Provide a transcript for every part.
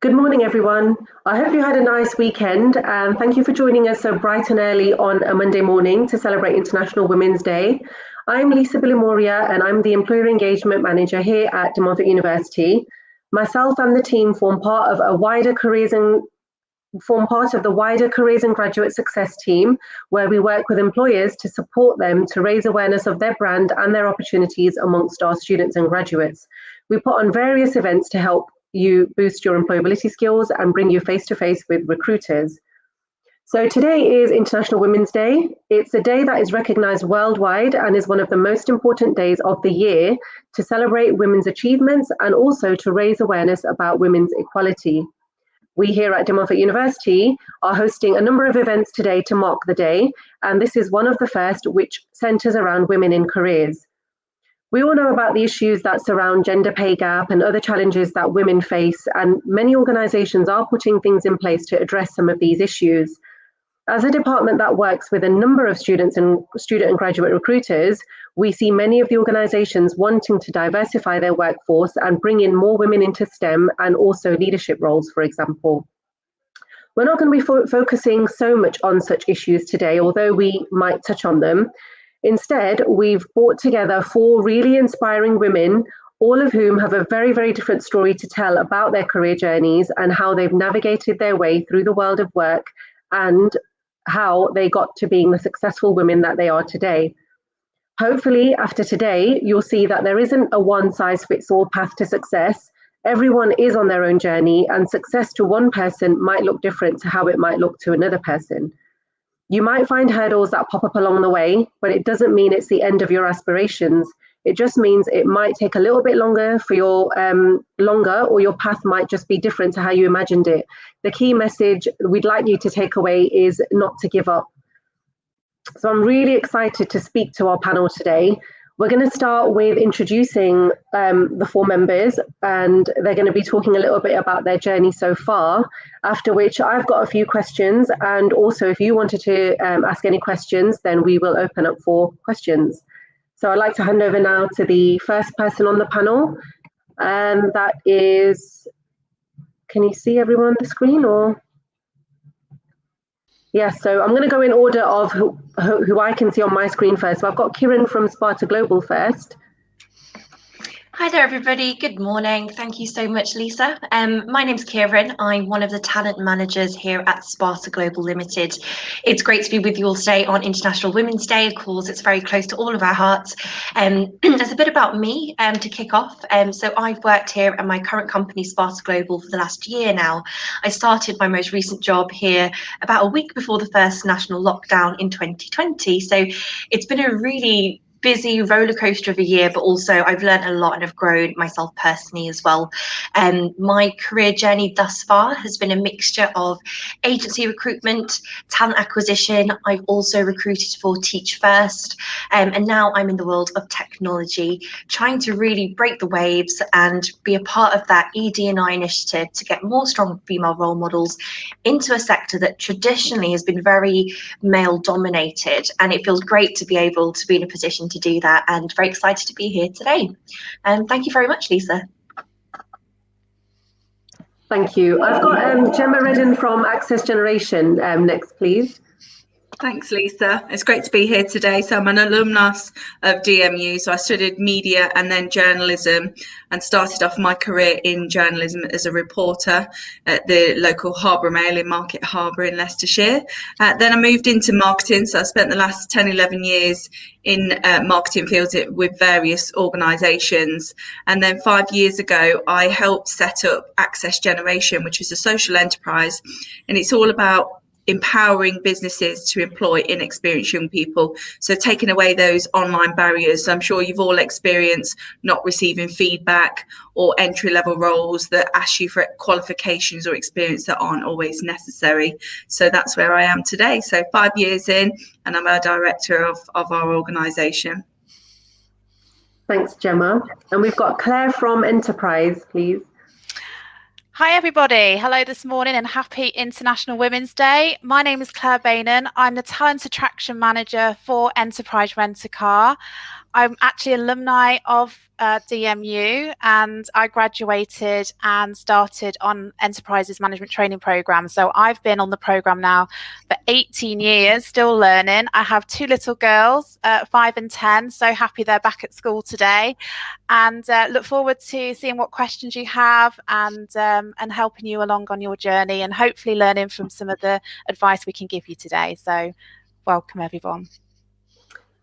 Good morning, everyone. I hope you had a nice weekend, and thank you for joining us so bright and early on a Monday morning to celebrate International Women's Day. I'm Lisa Bilimoria, and I'm the Employer Engagement Manager here at De Montfort University. Myself and the team form part of the wider careers and graduate success team, where we work with employers to support them to raise awareness of their brand and their opportunities amongst our students and graduates. We put on various events to help you boost your employability skills and bring you face-to-face with recruiters. So today is International Women's Day. It's a day that is recognized worldwide and is one of the most important days of the year to celebrate women's achievements and also to raise awareness about women's equality. We here at De Montfort University are hosting a number of events today to mark the day, and this is one of the first which centers around women in careers. We all know about the issues that surround gender pay gap and other challenges that women face, and many organizations are putting things in place to address some of these issues. As a department that works with a number of student and graduate recruiters, we see many of the organizations wanting to diversify their workforce and bring in more women into STEM and also leadership roles, for example. We're not going to be focusing so much on such issues today, although we might touch on them. Instead, we've brought together 4 really inspiring women, all of whom have a very, very different story to tell about their career journeys and how they've navigated their way through the world of work and how they got to being the successful women that they are today. Hopefully, after today, you'll see that there isn't a one-size-fits-all path to success. Everyone is on their own journey, and success to one person might look different to how it might look to another person. You might find hurdles that pop up along the way, but it doesn't mean it's the end of your aspirations. It just means it might take a little bit longer for your or your path might just be different to how you imagined it. The key message we'd like you to take away is not to give up. So I'm really excited to speak to our panel today. We're going to start with introducing the 4 members, and they're going to be talking a little bit about their journey so far, after which I've got a few questions, and also if you wanted to ask any questions, then we will open up for questions. So I'd like to hand over now to the first person on the panel, and that is, can you see everyone on the screen or? Yeah, so I'm going to go in order of who I can see on my screen first. So I've got Kiran from Sparta Global first. Hi there, everybody. Good morning. Thank you so much, Lisa. My name's Kiran. I'm one of the talent managers here at Sparta Global Limited. It's great to be with you all today on International Women's Day. Of course, it's very close to all of our hearts. There's a bit about me to kick off. So I've worked here at my current company, Sparta Global, for the last year now. I started my most recent job here about a week before the first national lockdown in 2020. So it's been a really busy roller coaster of a year, but also I've learned a lot and have grown myself personally as well. My career journey thus far has been a mixture of agency recruitment, talent acquisition. I've also recruited for Teach First, and now I'm in the world of technology, trying to really break the waves and be a part of that ED&I initiative to get more strong female role models into a sector that traditionally has been very male dominated. And it feels great to be able to be in a position to do that, and very excited to be here today. Thank you very much, Lisa. Thank you. I've got Gemma Redden from Access Generation next, please. Thanks, Lisa. It's great to be here today. So I'm an alumnus of DMU. So I studied media and then journalism, and started off my career in journalism as a reporter at the local Harbour Mail in Market Harbour in Leicestershire. Then I moved into marketing. So I spent the last 10, 11 years in marketing fields with various organisations. And then 5 years ago, I helped set up Access Generation, which is a social enterprise. And it's all about empowering businesses to employ inexperienced young people. So taking away those online barriers. I'm sure you've all experienced not receiving feedback or entry-level roles that ask you for qualifications or experience that aren't always necessary. So that's where I am today. So 5 years in, and I'm a director of our organisation. Thanks, Gemma. And we've got Claire from Enterprise, please. Hi everybody, hello this morning and happy International Women's Day. My name is Claire Bainan. I'm the Talent Attraction Manager for Enterprise Rent a Car. I'm actually alumni of DMU, and I graduated and started on Enterprises Management Training Programme. So I've been on the programme now for 18 years, still learning. I have 2 little girls, 5 and 10, so happy they're back at school today, and look forward to seeing what questions you have and helping you along on your journey, and hopefully learning from some of the advice we can give you today. So welcome everyone.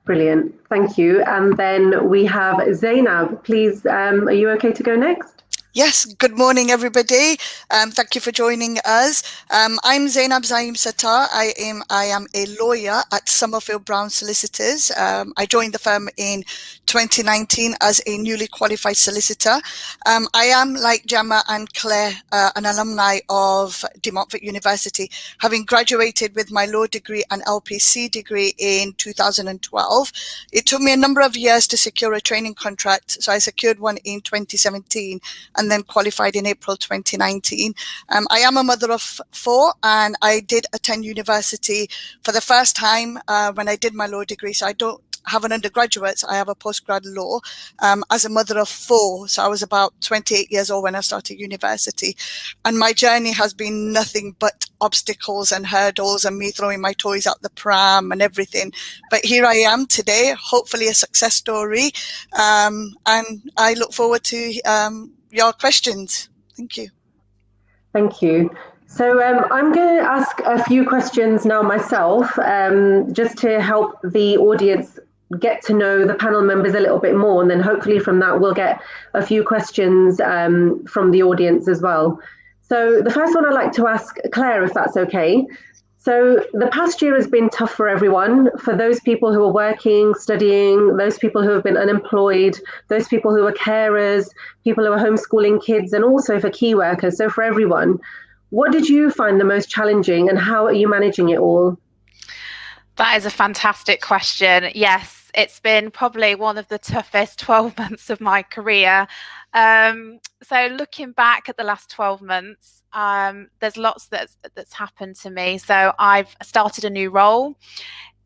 Brilliant, thank you. And then we have Zainab. Please, are you okay to go next? Yes, good morning, everybody. Thank you for joining us. I'm Zainab Zaim Sattar. I am a lawyer at Somerfield Brown Solicitors. I joined the firm in 2019 as a newly qualified solicitor. I am, like Gemma and Claire, an alumni of De Montfort University, having graduated with my law degree and LPC degree in 2012. It took me a number of years to secure a training contract, so I secured one in 2017. And then qualified in April 2019. I am a mother of 4, and I did attend university for the first time when I did my law degree. So I don't have an undergraduate, I have a postgrad law as a mother of 4. So I was about 28 years old when I started university. And my journey has been nothing but obstacles and hurdles and me throwing my toys out the pram and everything. But here I am today, hopefully a success story. And I look forward to your questions. Thank you. Thank you. So I'm going to ask a few questions now myself, just to help the audience get to know the panel members a little bit more, and then hopefully from that we'll get a few questions from the audience as well. So the first one I'd like to ask Claire, if that's okay. So the past year has been tough for everyone, for those people who are working, studying, those people who have been unemployed, those people who are carers, people who are homeschooling kids, and also for key workers, so for everyone. What did you find the most challenging, and how are you managing it all? That is a fantastic question. Yes, it's been probably one of the toughest 12 months of my career. So looking back at the last 12 months, there's lots that's happened to me. So I've started a new role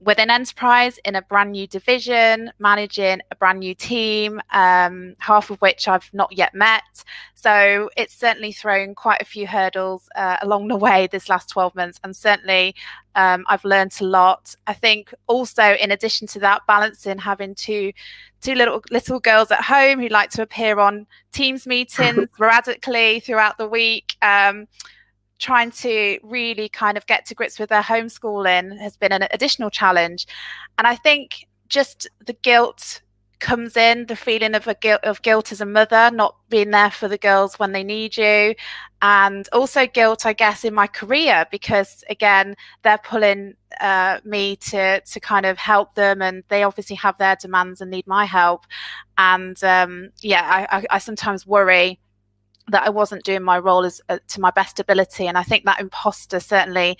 within Enterprise in a brand new division, managing a brand new team, half of which I've not yet met. So it's certainly thrown quite a few hurdles along the way this last 12 months. And certainly I've learned a lot. I think also, in addition to that, balancing having two little girls at home who like to appear on Teams meetings sporadically throughout the week, trying to really kind of get to grips with their homeschooling has been an additional challenge. And I think just the guilt comes in, the feeling of guilt as a mother, not being there for the girls when they need you, and also guilt, I guess, in my career, because again, they're pulling me to kind of help them, and they obviously have their demands and need my help. And I sometimes worry that I wasn't doing my role as to my best ability, and I think that imposter certainly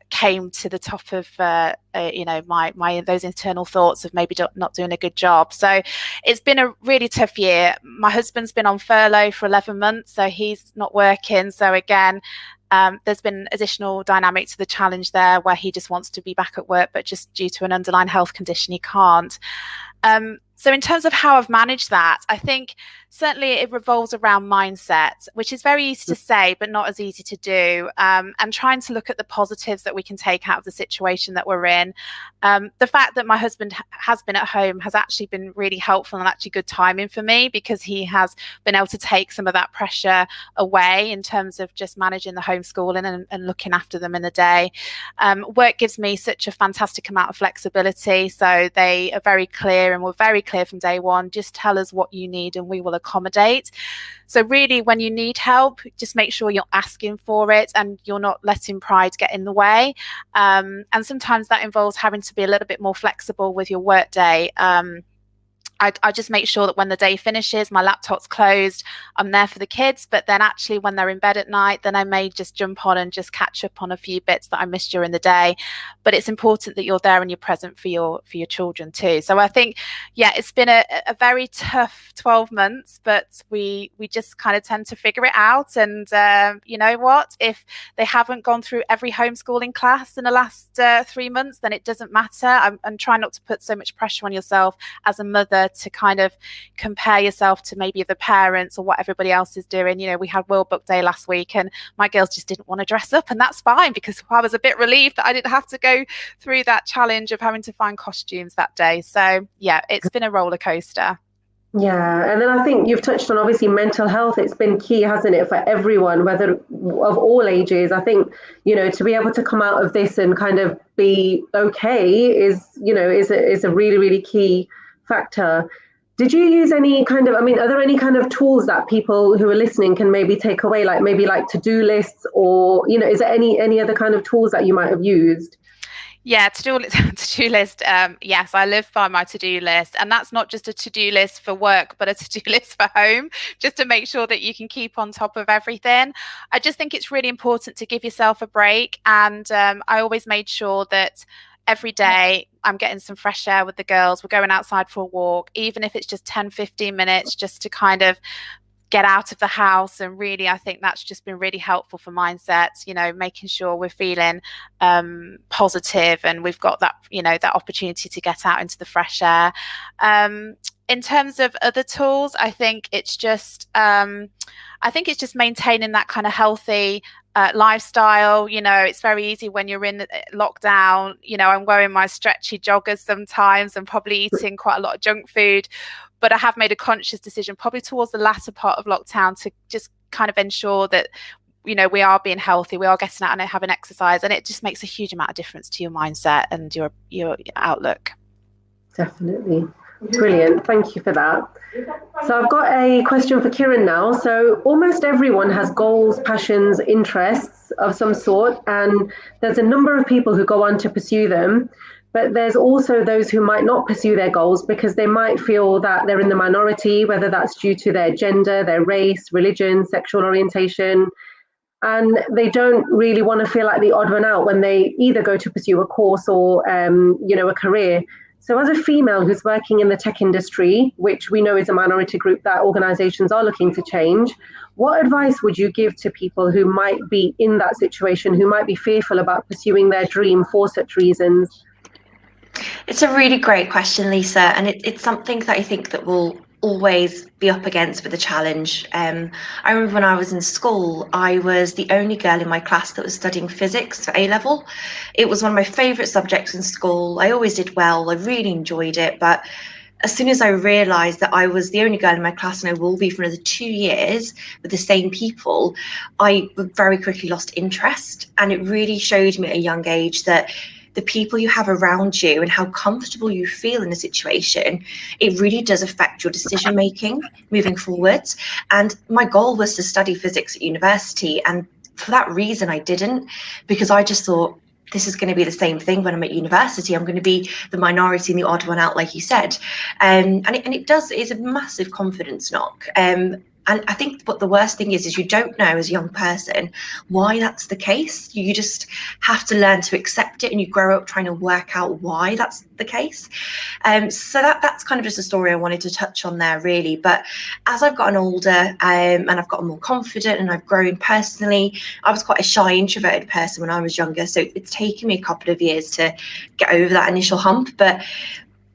came to the top of my those internal thoughts of maybe not doing a good job. So it's been a really tough year. My husband's been on furlough for 11 months, so he's not working. So again, there's been additional dynamic to the challenge there, where he just wants to be back at work, but just due to an underlying health condition, he can't. So in terms of how I've managed that, I think certainly it revolves around mindset, which is very easy to say, but not as easy to do, and trying to look at the positives that we can take out of the situation that we're in. The fact that my husband has been at home has actually been really helpful and actually good timing for me, because he has been able to take some of that pressure away in terms of just managing the homeschooling and looking after them in the day. Work gives me such a fantastic amount of flexibility, so they are very clear, and we're very clear from day one, just tell us what you need and we will accommodate. So really, when you need help, just make sure you're asking for it and you're not letting pride get in the way. And sometimes that involves having to be a little bit more flexible with your work day. I just make sure that when the day finishes, my laptop's closed, I'm there for the kids. But then actually when they're in bed at night, then I may just jump on and just catch up on a few bits that I missed during the day. But it's important that you're there and you're present for your children too. So I think, yeah, it's been a very tough 12 months, but we just kind of tend to figure it out. And you know what? If they haven't gone through every homeschooling class in the last 3 months, then it doesn't matter. I'm trying not to put so much pressure on yourself as a mother to kind of compare yourself to maybe the parents or what everybody else is doing. You know, we had World Book Day last week and my girls just didn't want to dress up, and that's fine, because I was a bit relieved that I didn't have to go through that challenge of having to find costumes that day. So yeah, it's been a roller coaster. Yeah, and then I think you've touched on obviously mental health. It's been key, hasn't it, for everyone, whether of all ages. I think, you know, to be able to come out of this and kind of be okay is a really, really key factor. Did you use any kind of, I mean, are there any kind of tools that people who are listening can maybe take away, like maybe like to-do lists, or, you know, is there any other kind of tools that you might have used? Yeah, to-do list. Yes, I live by my to-do list, and that's not just a to-do list for work, but a to-do list for home, just to make sure that you can keep on top of everything. I just think it's really important to give yourself a break, and I always made sure that every day I'm getting some fresh air with the girls. We're going outside for a walk, even if it's just 10-15 minutes, just to kind of get out of the house. And really, I think that's just been really helpful for mindsets, you know, making sure we're feeling positive and we've got that, you know, that opportunity to get out into the fresh air. In terms of other tools, I think it's just maintaining that kind of healthy lifestyle. You know, it's very easy when you're in lockdown. You know, I'm wearing my stretchy joggers sometimes and probably eating quite a lot of junk food. But I have made a conscious decision probably towards the latter part of lockdown to just kind of ensure that, you know, we are being healthy, we are getting out and having exercise, and it just makes a huge amount of difference to your mindset and your outlook. Definitely. Brilliant. Thank you for that. So I've got a question for Kiran now. So almost everyone has goals, passions, interests of some sort, and there's a number of people who go on to pursue them. But there's also those who might not pursue their goals because they might feel that they're in the minority, whether that's due to their gender, their race, religion, sexual orientation. And they don't really want to feel like the odd one out when they either go to pursue a course or, a career. So as a female who's working in the tech industry, which we know is a minority group that organizations are looking to change, what advice would you give to people who might be in that situation, who might be fearful about pursuing their dream for such reasons? It's a really great question, Lisa, and it's something that I think that we'll always be up against with a challenge. I remember when I was in school, I was the only girl in my class that was studying physics for A-level. It was one of my favourite subjects in school. I always did well. I really enjoyed it. But as soon as I realised that I was the only girl in my class, and I will be for another 2 years with the same people, I very quickly lost interest. And it really showed me at a young age that the people you have around you and how comfortable you feel in a situation, it really does affect your decision making moving forwards. And my goal was to study physics at university, and for that reason I didn't, because I just thought, this is going to be the same thing when I'm at university. I'm going to be the minority and the odd one out, like you said. And it is a massive confidence knock. And I think what the worst thing is you don't know as a young person why that's the case. You just have to learn to accept it, and you grow up trying to work out why that's the case. So that's kind of just a story I wanted to touch on there, really. But as I've gotten older and I've gotten more confident and I've grown personally, I was quite a shy, introverted person when I was younger. So it's taken me a couple of years to get over that initial hump. But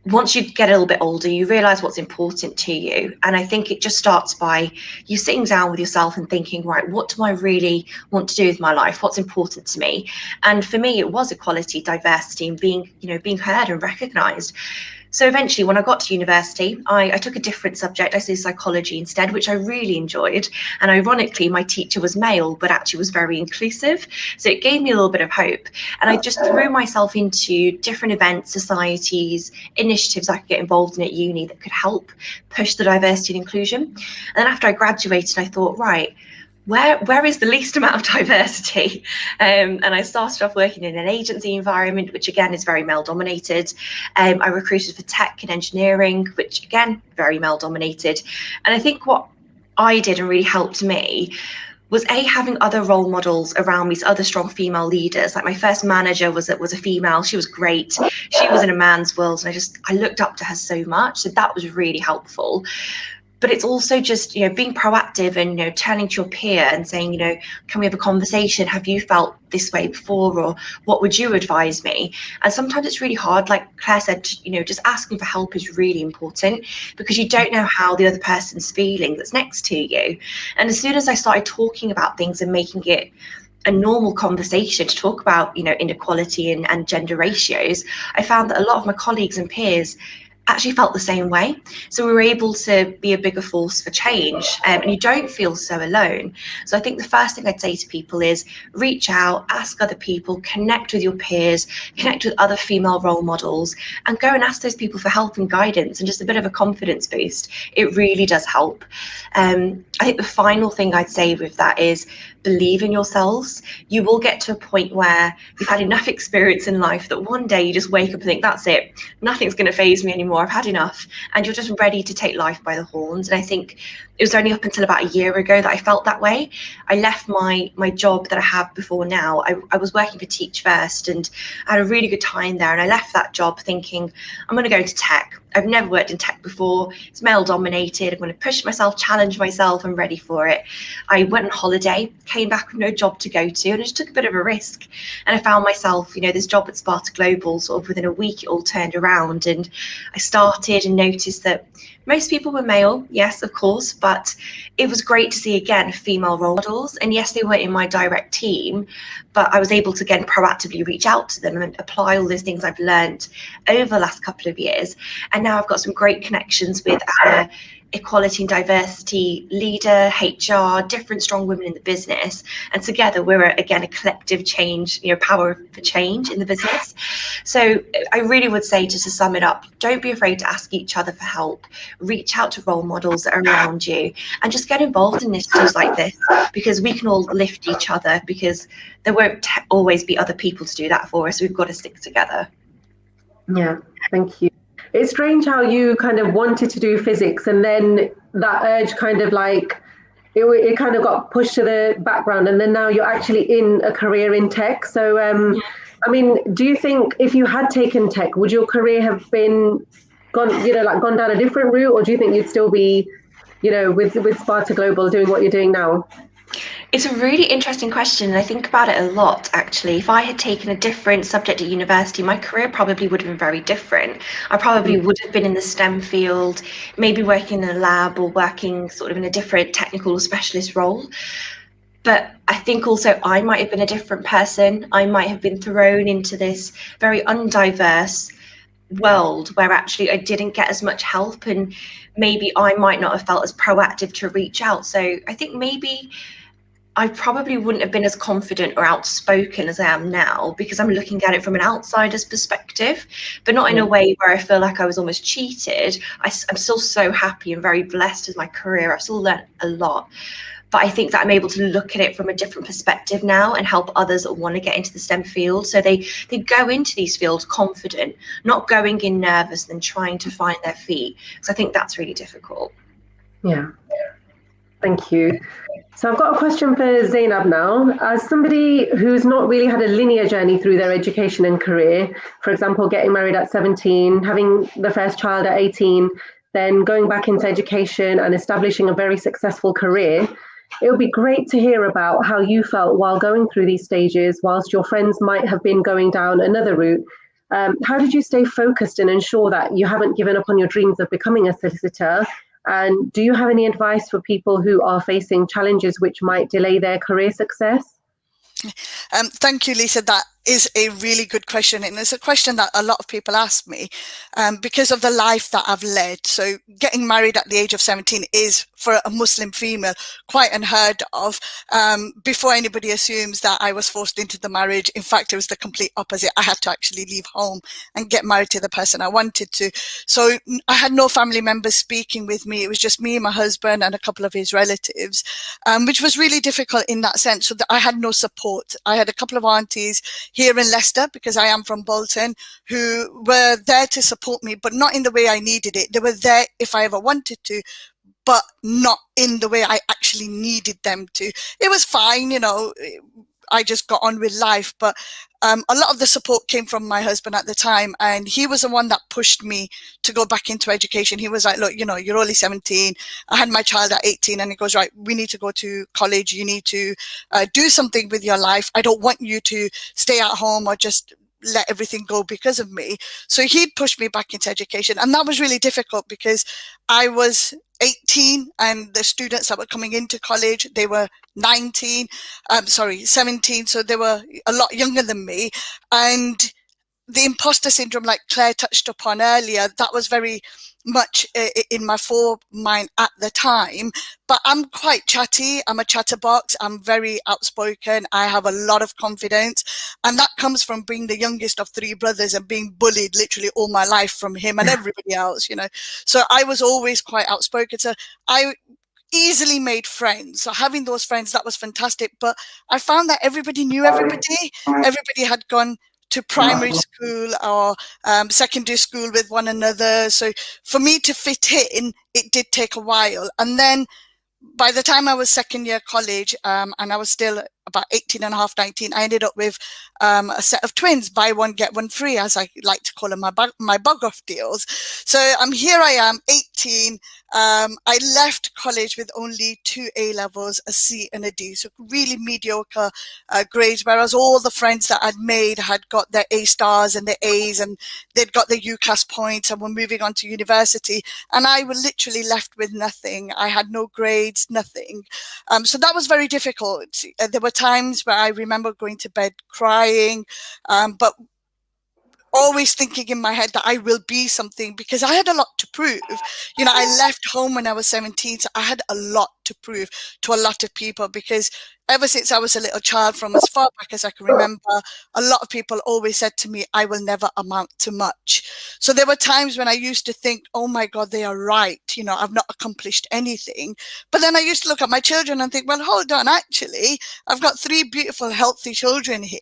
once you get a little bit older, you realize what's important to you. And I think it just starts by you sitting down with yourself and thinking, right, what do I really want to do with my life? What's important to me? And for me, it was equality, diversity, and being heard and recognized. So eventually, when I got to university, I took a different subject. I studied psychology instead, which I really enjoyed. And ironically, my teacher was male, but actually was very inclusive. So it gave me a little bit of hope. And I just threw myself into different events, societies, initiatives I could get involved in at uni that could help push the diversity and inclusion. And then after I graduated, I thought, right, where is the least amount of diversity? And I started off working in an agency environment, which again is very male dominated. I recruited for tech and engineering, which again, very male dominated. And I think what I did and really helped me was having other role models around me, so other strong female leaders. Like my first manager was a female. She was great. She was in a man's world, and I looked up to her so much. So that was really helpful. But it's also just, being proactive and, turning to your peer and saying, can we have a conversation? Have you felt this way before? Or what would you advise me? And sometimes it's really hard. Like Claire said, just asking for help is really important, because you don't know how the other person's feeling that's next to you. And as soon as I started talking about things and making it a normal conversation to talk about, inequality and gender ratios, I found that a lot of my colleagues and peers actually felt the same way. So we were able to be a bigger force for change, and you don't feel so alone. So I think the first thing I'd say to people is reach out, ask other people, connect with your peers, connect with other female role models, and go and ask those people for help and guidance and just a bit of a confidence boost. It really does help. I think the final thing I'd say with that is believe in yourselves. You will get to a point where you've had enough experience in life that one day you just wake up and think, that's it, nothing's going to faze me anymore, I've had enough, and you're just ready to take life by the horns. And I think it was only up until about a year ago that I felt that way. I left my job that I have before now. I was working for Teach First, and I had a really good time there, and I left that job thinking, I'm going to go into tech. I've never worked in tech before. It's male dominated. I'm going to push myself, challenge myself. I'm ready for it. I went on holiday, came back with no job to go to, and I just took a bit of a risk. And I found myself, this job at Sparta Global, sort of within a week, it all turned around. And I started and noticed that most people were male, yes, of course, but it was great to see, again, female role models. And yes, they weren't in my direct team, but I was able to, again, proactively reach out to them and apply all those things I've learned over the last couple of years. And now I've got some great connections with our equality and diversity leader, HR, different strong women in the business. And together we're, again, a collective change, power for change in the business. So I really would say, just to sum it up, don't be afraid to ask each other for help. Reach out to role models that are around you and just get involved in initiatives like this, because we can all lift each other, because there won't always be other people to do that for us. We've got to stick together. Yeah, thank you. It's strange how you kind of wanted to do physics, and then that urge kind of like, it kind of got pushed to the background, and then now you're actually in a career in tech. So, I mean, do you think if you had taken tech, would your career have gone down a different route, or do you think you'd still be, with Sparta Global doing what you're doing now? It's a really interesting question, and I think about it a lot, actually. If I had taken a different subject at university, my career probably would have been very different. I probably would have been in the STEM field, maybe working in a lab or working sort of in a different technical or specialist role. But I think also I might have been a different person. I might have been thrown into this very undiverse world where actually I didn't get as much help, and maybe I might not have felt as proactive to reach out. So I think maybe I probably wouldn't have been as confident or outspoken as I am now, because I'm looking at it from an outsider's perspective, but not in a way where I feel like I was almost cheated. I'm still so happy and very blessed with my career. I've still learned a lot, but I think that I'm able to look at it from a different perspective now and help others that want to get into the STEM field. So they go into these fields confident, not going in nervous and trying to find their feet. So I think that's really difficult. Yeah. Thank you. So I've got a question for Zainab now. As somebody who's not really had a linear journey through their education and career, for example, getting married at 17, having the first child at 18, then going back into education and establishing a very successful career, it would be great to hear about how you felt while going through these stages, whilst your friends might have been going down another route. How did you stay focused and ensure that you haven't given up on your dreams of becoming a solicitor? And do you have any advice for people who are facing challenges which might delay their career success? Thank you, Lisa. That is a really good question, and it's a question that a lot of people ask me because of the life that I've led. So getting married at the age of 17 is, for a Muslim female, quite unheard of. Before anybody assumes that I was forced into the marriage, in fact, it was the complete opposite. I had to actually leave home and get married to the person I wanted to. So I had no family members speaking with me. It was just me, my husband, and a couple of his relatives, which was really difficult in that sense. So that I had no support. I had a couple of aunties here in Leicester, because I am from Bolton, who were there to support me, but not in the way I needed it. They were there if I ever wanted to, but not in the way I actually needed them to. It was fine, you know, I just got on with life. But a lot of the support came from my husband at the time, and he was the one that pushed me to go back into education. He was like, look, you know, you're only 17. I had my child at 18, and he goes, right, we need to go to college. You need to do something with your life. I don't want you to stay at home or just let everything go because of me. So he'd pushed me back into education, and that was really difficult because I was 18 and the students that were coming into college, they were 17, so they were a lot younger than me. And the imposter syndrome, like Claire touched upon earlier, that was very much in my foremind at the time. But I'm quite chatty. I'm a chatterbox. I'm very outspoken. I have a lot of confidence. And that comes from being the youngest of 3 brothers and being bullied literally all my life from him and everybody else, you know. So I was always quite outspoken. So I easily made friends. So having those friends, that was fantastic. But I found that everybody knew everybody. Everybody had gone to primary school or secondary school with one another. So for me to fit in, it did take a while. And then by the time I was second year college, and I was still about 18 and a half, 19, I ended up with a set of twins, buy one, get one free, as I like to call them, my bug off deals. So here I am, 18. I left college with only 2 A levels, a C and a D. So really mediocre grades, whereas all the friends that I'd made had got their A stars and their A's, and they'd got their UCAS points and were moving on to university. And I was literally left with nothing. I had no grades, nothing. So that was very difficult. There were times where I remember going to bed crying, but always thinking in my head that I will be something, because I had a lot to prove. You know, I left home when I was 17, so I had a lot to prove to a lot of people, because ever since I was a little child, from as far back as I can remember, a lot of people always said to me, I will never amount to much. So there were times when I used to think, oh my God, they are right. You know, I've not accomplished anything. But then I used to look at my children and think, well, hold on, actually, I've got 3 beautiful, healthy children here.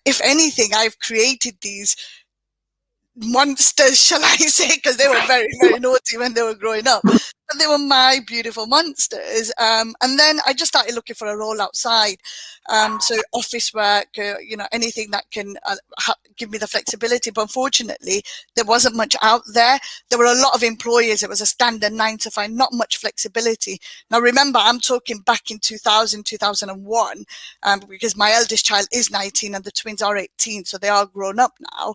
If anything, I've created these monsters, shall I say, because they were very, very naughty when they were growing up. But they were my beautiful monsters. And then I just started looking for a role outside. So office work, you know, anything that can give me the flexibility. But unfortunately, there wasn't much out there. There were a lot of employers. It was a standard 9 to 5, not much flexibility. Now, remember, I'm talking back in 2000, 2001, because my eldest child is 19 and the twins are 18. So they are grown up now.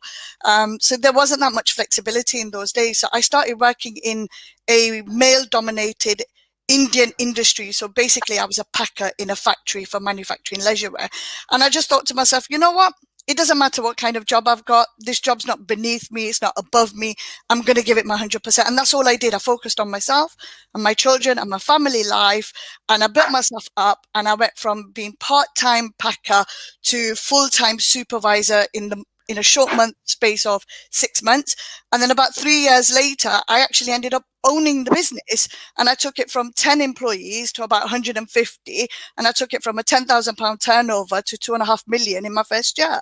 So there wasn't that much flexibility in those days. So I started working in a male-dominated Indian industry. So basically, I was a packer in a factory for manufacturing leisurewear. And I just thought to myself, you know what? It doesn't matter what kind of job I've got. This job's not beneath me. It's not above me. I'm going to give it my 100%. And that's all I did. I focused on myself and my children and my family life. And I built myself up. And I went from being part-time packer to full-time supervisor in a short space of 6 months. And then about 3 years later, I actually ended up owning the business, and I took it from 10 employees to about 150. And I took it from a £10,000 turnover to 2.5 million in my first year.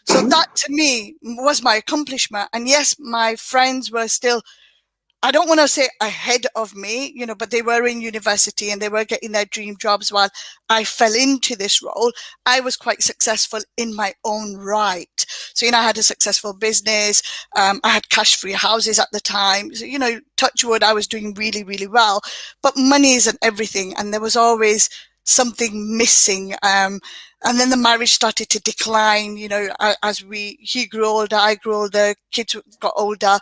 So that to me was my accomplishment. And yes, my friends were still, I don't want to say ahead of me, you know, but they were in university and they were getting their dream jobs while I fell into this role. I was quite successful in my own right. So, you know, I had a successful business. I had cash-free houses at the time. So, you know, touch wood, I was doing really, really well. But money isn't everything. And there was always something missing. And then the marriage started to decline, you know, as he grew older, I grew older, kids got older.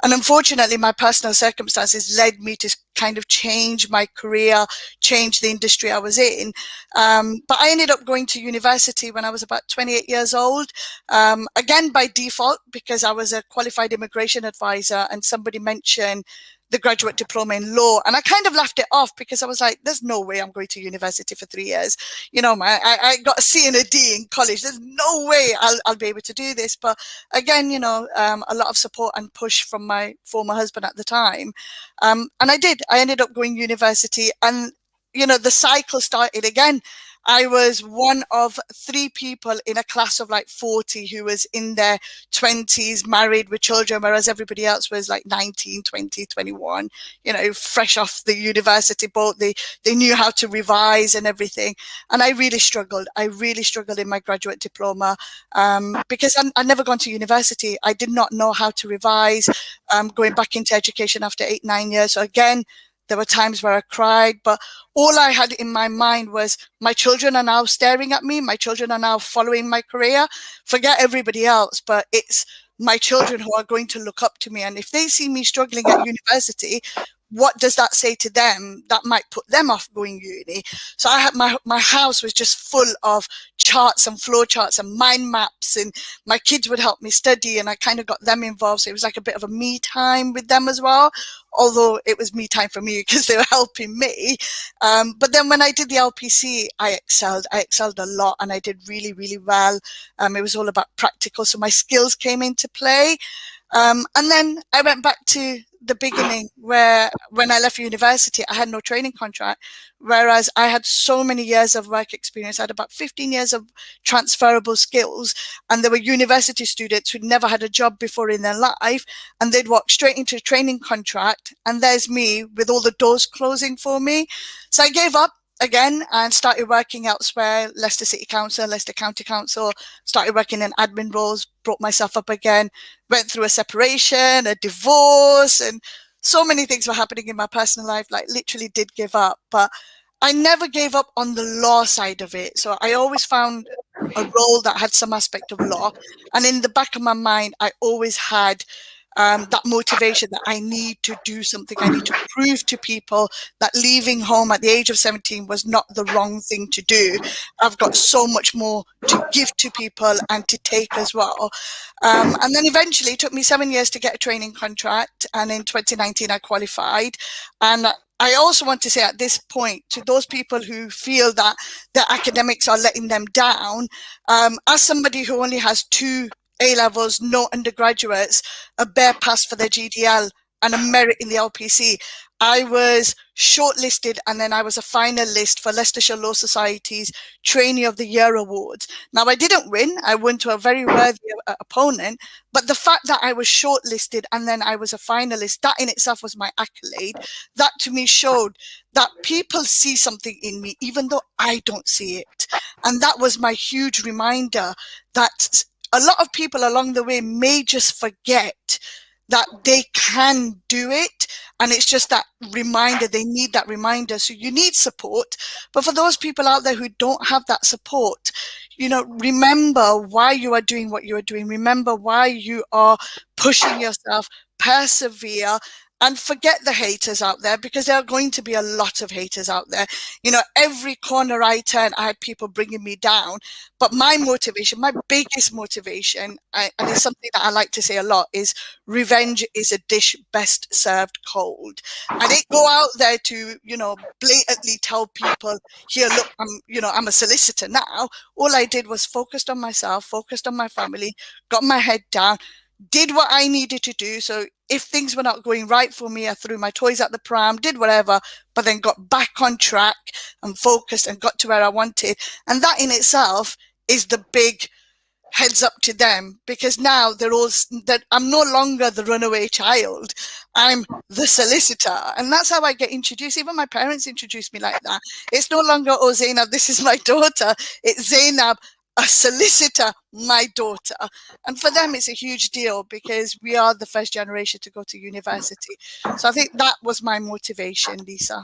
And unfortunately, my personal circumstances led me to kind of change my career, change the industry I was in. But I ended up going to university when I was about 28 years old, again, by default, because I was a qualified immigration advisor and somebody mentioned the graduate diploma in law. And I kind of laughed it off because I was like, there's no way I'm going to university for 3 years. You know, I got a C and a D in college. There's no way I'll be able to do this. But again, you know, a lot of support and push from my former husband at the time. And I did. I ended up going university, and, you know, the cycle started again. I was one of 3 people in a class of like 40 who was in their 20s, married with children, whereas everybody else was like 19, 20, 21, you know, fresh off the university boat. They knew how to revise and everything. And I really struggled. I really struggled in my graduate diploma because I'd never gone to university. I did not know how to revise, going back into education after 8, 9 years. So again, there were times where I cried, but all I had in my mind was my children are now staring at me. My children are now following my career. Forget everybody else, but it's my children who are going to look up to me. And if they see me struggling at university, what does that say to them? That might put them off going uni. So I had my house was just full of charts and flow charts and mind maps, and my kids would help me study, and I kind of got them involved. So it was like a bit of a me time with them as well, although it was me time for me because they were helping me. But then when I did the LPC, I excelled a lot, and I did really, really well. It was all about practical, so my skills came into play. And then I went back to the beginning, where when I left university, I had no training contract, whereas I had so many years of work experience. I had about 15 years of transferable skills, and there were university students who'd never had a job before in their life, and they'd walk straight into a training contract, and there's me with all the doors closing for me. So I gave up again and started working elsewhere, Leicester City Council, Leicester County Council, started working in admin roles, brought myself up again, went through a separation, a divorce, and so many things were happening in my personal life, like literally did give up. But I never gave up on the law side of it. So I always found a role that had some aspect of law. And in the back of my mind, I always had that motivation that I need to do something. I need to prove to people that leaving home at the age of 17 was not the wrong thing to do. I've got so much more to give to people and to take as well. And then eventually it took me 7 years to get a training contract. And in 2019, I qualified. And I also want to say at this point to those people who feel that their academics are letting them down, as somebody who only has 2 A-levels, no undergraduates, a bare pass for their GDL and a merit in the LPC, I was shortlisted, and then I was a finalist for Leicestershire Law Society's Trainee of the Year Awards. Now, I didn't win. I won to a very worthy opponent, but the fact that I was shortlisted and then I was a finalist, that in itself was my accolade. That to me showed that people see something in me, even though I don't see it. And that was my huge reminder that a lot of people along the way may just forget that they can do it. And it's just that reminder, they need that reminder. So you need support. But for those people out there who don't have that support, you know, remember why you are doing what you are doing. Remember why you are pushing yourself, persevere, and forget the haters out there, because there are going to be a lot of haters out there. You know, every corner I turn, I had people bringing me down. But my motivation, my biggest motivation, and it's something that I like to say a lot, is revenge is a dish best served cold. I didn't go out there to, you know, blatantly tell people, here, look, I'm a solicitor now. All I did was focused on myself, focused on my family, got my head down, did what I needed to do. So if things were not going right for me, I threw my toys at the pram, did whatever, but then got back on track and focused and got to where I wanted. And that in itself is the big heads up to them, because now that I'm no longer the runaway child. I'm the solicitor. And that's how I get introduced. Even my parents introduced me like that. It's no longer, oh, Zainab, this is my daughter. It's Zainab, a solicitor, my daughter. And for them, it's a huge deal because we are the first generation to go to university. So I think that was my motivation, Lisa.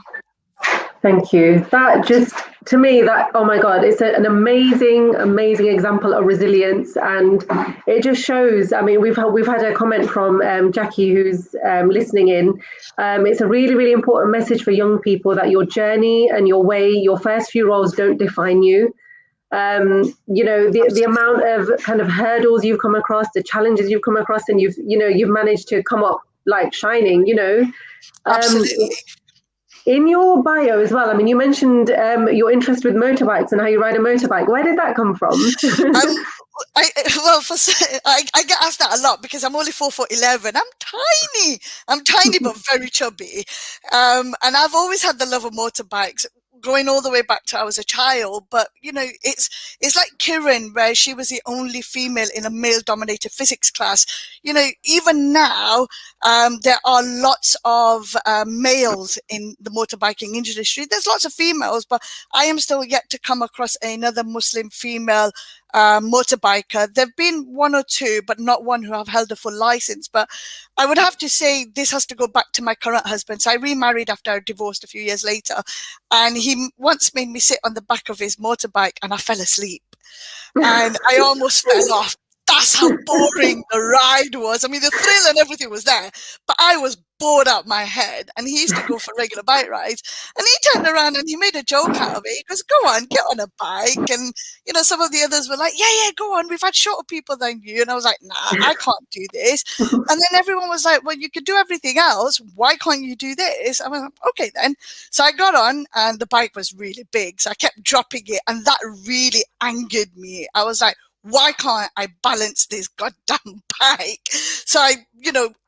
Thank you. That just, to me, that, oh my God, it's an amazing, amazing example of resilience. And it just shows, I mean, we've had a comment from Jackie, who's listening in. It's a really, really important message for young people that your journey and your way, your first few roles don't define you. The amount of kind of hurdles you've come across, the challenges you've come across, and you've managed to come up like shining, Absolutely. In your bio as well, I mean, you mentioned your interest with motorbikes and how you ride a motorbike. Where did that come from? I get asked that a lot because I'm only 4'11". I'm tiny but very chubby, and I've always had the love of motorbikes, going all the way back to I was a child. But it's like Kiran, where she was the only female in a male-dominated physics class. Even now, there are lots of males in the motorbiking industry. There's lots of females, but I am still yet to come across another Muslim female motorbiker. There've been one or two, but not one who have held a full license. But I would have to say this has to go back to my current husband. So I remarried after I divorced a few years later, and he once made me sit on the back of his motorbike, and I fell asleep, and I almost fell off. That's how boring the ride was. I mean, the thrill and everything was there, but I was bored out my head. And he used to go for regular bike rides, and he turned around and he made a joke out of it. He goes, "Go on, get on a bike." And some of the others were like, yeah, go on, we've had shorter people than you. And I was like, nah, I can't do this. And then everyone was like, well, you could do everything else, why can't you do this? I was like, okay then. So I got on, and the bike was really big, so I kept dropping it, and that really angered me. I was like, why can't I balance this goddamn bike? So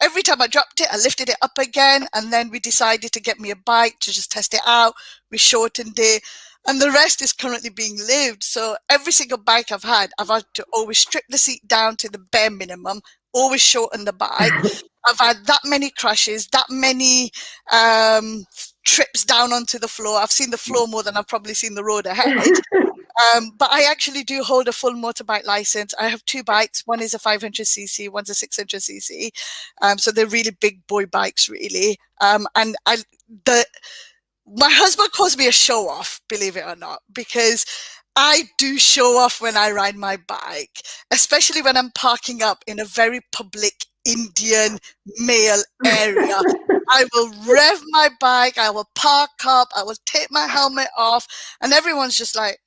every time I dropped it, I lifted it up again. And then we decided to get me a bike to just test it out. We shortened it, and the rest is currently being lived. So every single bike I've had to always strip the seat down to the bare minimum, always shorten the bike. I've had that many crashes, that many trips down onto the floor. I've seen the floor more than I've probably seen the road ahead. But I actually do hold a full motorbike license. I have two bikes. One is a 500cc, one's a 600cc. So they're really big boy bikes, really. And my husband calls me a show off, believe it or not, because I do show off when I ride my bike, especially when I'm parking up in a very public Indian male area. I will rev my bike, I will park up, I will take my helmet off, and everyone's just like,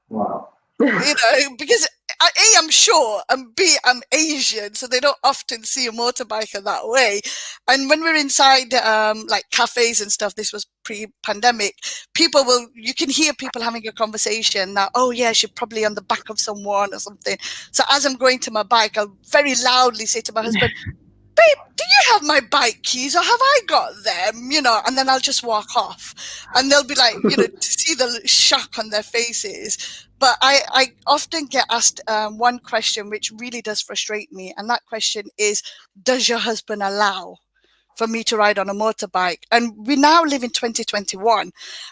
wow. Because A, I'm short, and B, I'm Asian, so they don't often see a motorbiker that way. And when we're inside like cafes and stuff, this was pre-pandemic, you can hear people having a conversation that, oh yeah, she's probably on the back of someone or something. So as I'm going to my bike, I'll very loudly say to my husband, babe, do you have my bike keys, or have I got them? And then I'll just walk off, and they'll be like, to see the shock on their faces. But I often get asked one question which really does frustrate me, and that question is, does your husband allow for me to ride on a motorbike? And we now live in 2021,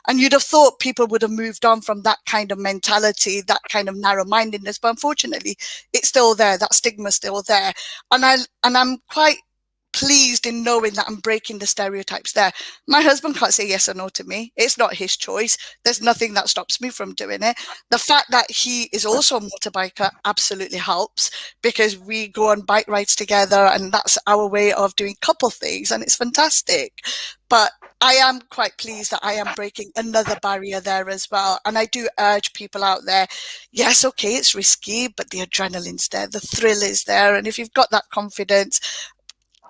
and you'd have thought people would have moved on from that kind of mentality, that kind of narrow-mindedness, but unfortunately it's still there. That stigma's still there, and I'm quite pleased in knowing that I'm breaking the stereotypes there. My husband can't say yes or no to me. It's not his choice. There's nothing that stops me from doing it. The fact that he is also a motorbiker absolutely helps, because we go on bike rides together, and that's our way of doing couple things, and it's fantastic. But I am quite pleased that I am breaking another barrier there as well. And I do urge people out there, yes, okay, it's risky, but the adrenaline's there, the thrill is there. And if you've got that confidence,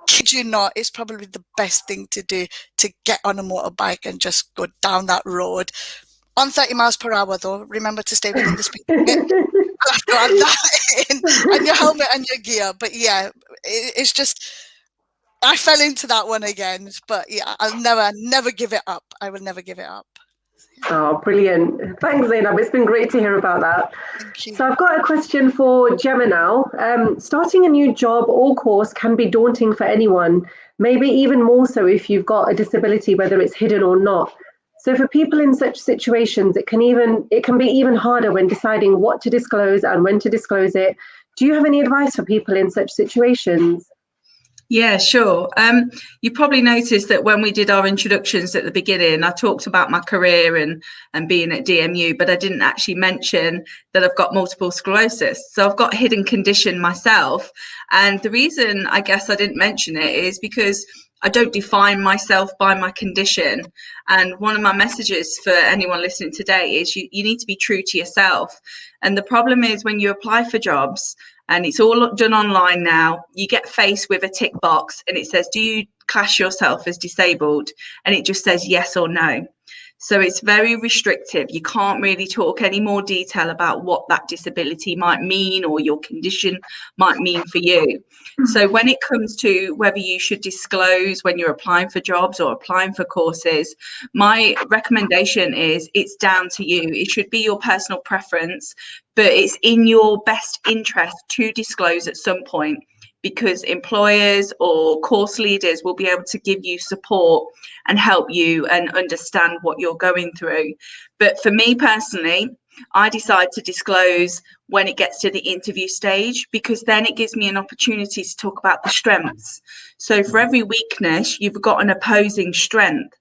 kid you not, it's probably the best thing to do, to get on a motorbike and just go down that road. On 30 miles per hour, though, remember to stay within the speed limit. I'll have to add that in, and your helmet and your gear. But yeah, it's just, I fell into that one again. But yeah, I'll never give it up. I will never give it up. Oh, brilliant. Thanks, Zainab. It's been great to hear about that. Thank you. So I've got a question for Gemma now. Starting a new job or course can be daunting for anyone, maybe even more so if you've got a disability, whether it's hidden or not. So for people in such situations, it can be even harder when deciding what to disclose and when to disclose it. Do you have any advice for people in such situations? Yeah, sure. You probably noticed that when we did our introductions at the beginning, I talked about my career and being at DMU, but I didn't actually mention that I've got multiple sclerosis. So I've got a hidden condition myself. And the reason I guess I didn't mention it is because I don't define myself by my condition. And one of my messages for anyone listening today is you need to be true to yourself. And the problem is when you apply for jobs, and it's all done online now, you get faced with a tick box and it says, do you class yourself as disabled? And it just says yes or no. So it's very restrictive. You can't really talk any more detail about what that disability might mean or your condition might mean for you. So when it comes to whether you should disclose when you're applying for jobs or applying for courses, my recommendation is it's down to you. It should be your personal preference, but it's in your best interest to disclose at some point, because employers or course leaders will be able to give you support and help you and understand what you're going through. But for me personally, I decide to disclose when it gets to the interview stage, because then it gives me an opportunity to talk about the strengths. So for every weakness, you've got an opposing strength.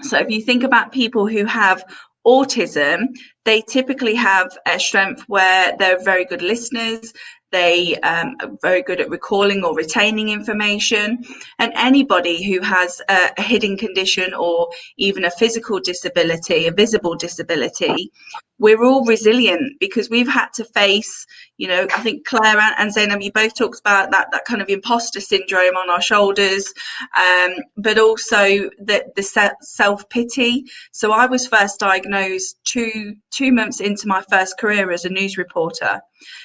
So if you think about people who have autism, they typically have a strength where they're very good listeners. They are very good at recalling or retaining information. And anybody who has a hidden condition or even a physical disability, a visible disability, we're all resilient because we've had to face, I think Claire and Zainab, you both talked about that kind of imposter syndrome on our shoulders, but also the self-pity. So I was first diagnosed two months into my first career as a news reporter.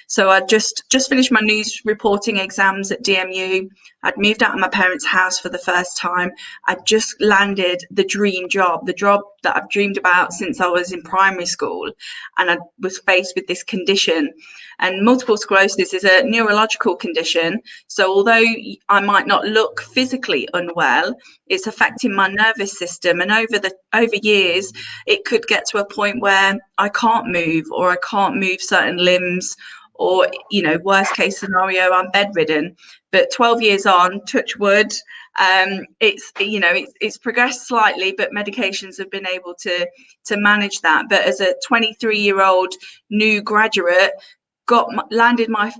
So I just finished my news reporting exams at DMU. I'd moved out of my parents' house for the first time. I'd just landed the dream job, the job that I've dreamed about since I was in primary school. And I was faced with this condition. And multiple sclerosis is a neurological condition. So although I might not look physically unwell, it's affecting my nervous system. And over years, it could get to a point where I can't move, or I can't move certain limbs, or, worst case scenario, I'm bedridden. But 12 years on, touch wood, it's progressed slightly, but medications have been able to manage that. But as a 23-year-old new graduate, landed my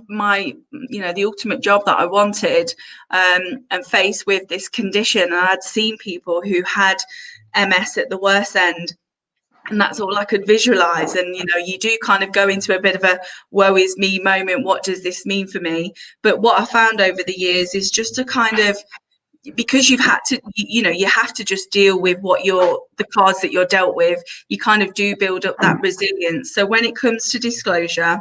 the ultimate job that I wanted, and faced with this condition. And I'd seen people who had MS at the worst end, and that's all I could visualize. And you do kind of go into a bit of a woe is me moment. What does this mean for me? But what I found over the years is just to kind of, because you've had to, you have to just deal with the cards that you're dealt with. You kind of do build up that resilience. So when it comes to disclosure,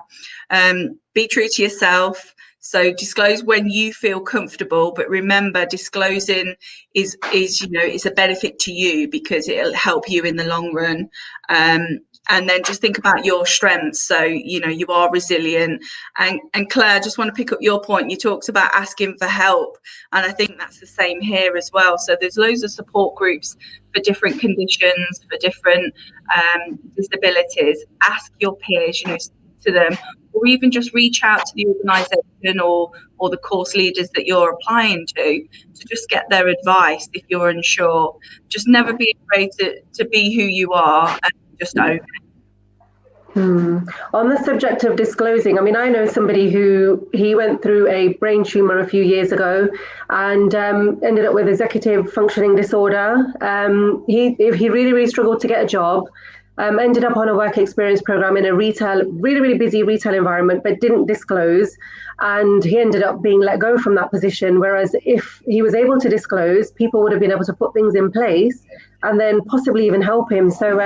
be true to yourself. So disclose when you feel comfortable, but remember, disclosing is a benefit to you because it'll help you in the long run. And then just think about your strengths. So, you are resilient. And Claire, I just want to pick up your point. You talked about asking for help. And I think that's the same here as well. So there's loads of support groups for different conditions, for different disabilities. Ask your peers, to them, or even just reach out to the organisation or the course leaders that you're applying to just get their advice if you're unsure. Just never be afraid to be who you are and just own it. On the subject of disclosing, I know somebody who he went through a brain tumor a few years ago and ended up with executive functioning disorder. He really, really struggled to get a job. Ended up on a work experience program in a really busy retail environment, but didn't disclose. And he ended up being let go from that position. Whereas if he was able to disclose, people would have been able to put things in place and then possibly even help him. So